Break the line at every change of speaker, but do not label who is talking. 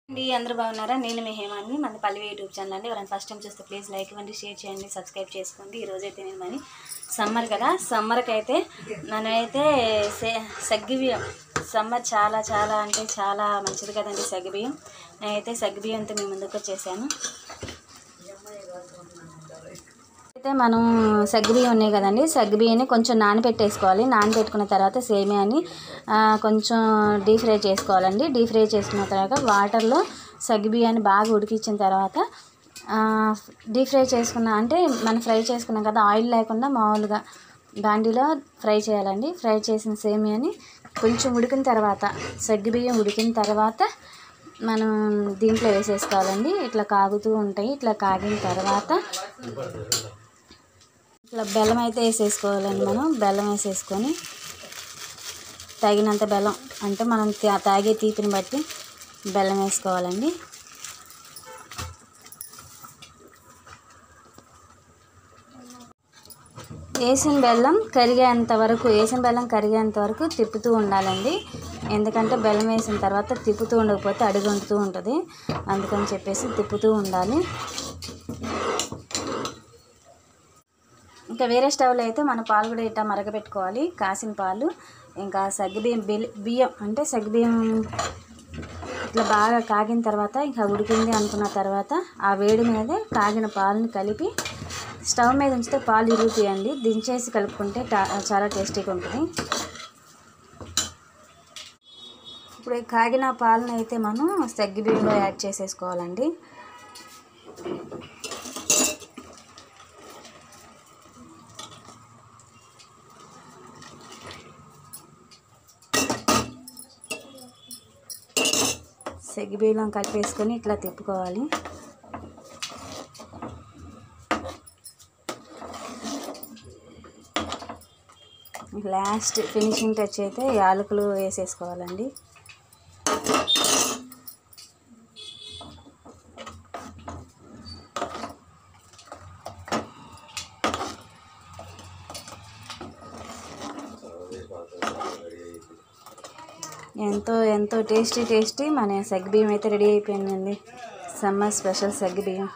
అందరూ బాగున్నారా? నేను మీ హేమాని, మన పల్లవి యూట్యూబ్ ఛానల్ అండి. ఎవరైనా ఫస్ట్ టైం చూస్తే ప్లీజ్ లైక్ ఇవ్వండి, షేర్ చేయండి, సబ్స్క్రైబ్ చేసుకోండి. ఈరోజైతే నేను మరి సమ్మర్ కదా, సమ్మర్కి అయితే నేనైతే సగ్గుబియ్యం, సమ్మర్ చాలా చాలా అంటే చాలా మంచిది కదండి సగ్గుబియ్యం. నేనైతే సగ్గుబియ్యంతో మీ ముందుకు వచ్చేసాను. అయితే మనం సగ్గుబియ్యం ఉన్నాయి కదండి, సగ్గుబియ్యాన్ని కొంచెం నానబెట్టేసుకోవాలి. నానబెట్టుకున్న తర్వాత సేమియాని కొంచెం డీప్ ఫ్రై చేసుకోవాలండి. డీప్ ఫ్రై చేసుకున్న తర్వాత వాటర్లో సగ్గుబియ్యాన్ని బాగా ఉడికించిన తర్వాత డీప్ ఫ్రై చేసుకున్న అంటే మనం ఫ్రై చేసుకున్నాం కదా, ఆయిల్ లేకుండా మామూలుగా బాండీలో ఫ్రై చేయాలండి. ఫ్రై చేసిన సేమియాని కొంచెం ఉడికిన తర్వాత, సగ్గుబియ్యం ఉడికిన తర్వాత మనం దీంట్లో వేసేసుకోవాలండి. ఇట్లా కాగుతూ ఉంటాయి. ఇట్లా కాగిన తర్వాత ఇట్లా బెల్లం అయితే వేసేసుకోవాలండి. మనం బెల్లం వేసేసుకొని తగినంత బెల్లం అంటే మనం తాగే తీపిని బట్టి బెల్లం వేసుకోవాలండి. వేసిన బెల్లం కరిగేంత వరకు తిప్పుతూ ఉండాలండి. ఎందుకంటే బెల్లం వేసిన తర్వాత తిప్పుతూ ఉండకపోతే అడుగంటుతూ ఉంటుంది. అందుకని చెప్పేసి తిప్పుతూ ఉండాలి. ఇంకా వేరే స్టవ్లో అయితే మన పాలు కూడా ఇట్లా మరగబెట్టుకోవాలి. కాసిన పాలు ఇంకా సగ్గుబియ్యం బియ్యం అంటే సగ్గుబియ్యం ఇట్లా బాగా కాగిన తర్వాత ఇంకా ఉడికింది అనుకున్న తర్వాత ఆ వేడి మీద కాగిన పాలను కలిపి స్టవ్ మీద ఉంచితే పాలు ఇరుగుతాయండి. దించేసి కలుపుకుంటే చాలా టేస్టీగా ఉంటుంది. ఇప్పుడు కాగిన పాలను అయితే మనం సగ్గుబియ్యంలో యాడ్ చేసేసుకోవాలండి. సగ్గుబియ్యం కలిపేసుకొని ఇట్లా తిప్పుకోవాలి. లాస్ట్ ఫినిషింగ్ టచ్ అయితే యాలకులు వేసేసుకోవాలండి. ఎంతో టేస్టీ మన సగ్గుబియ్యం అయితే రెడీ అయిపోయిందండి. సమ్మర్ స్పెషల్ సగ్గుబియ్యం.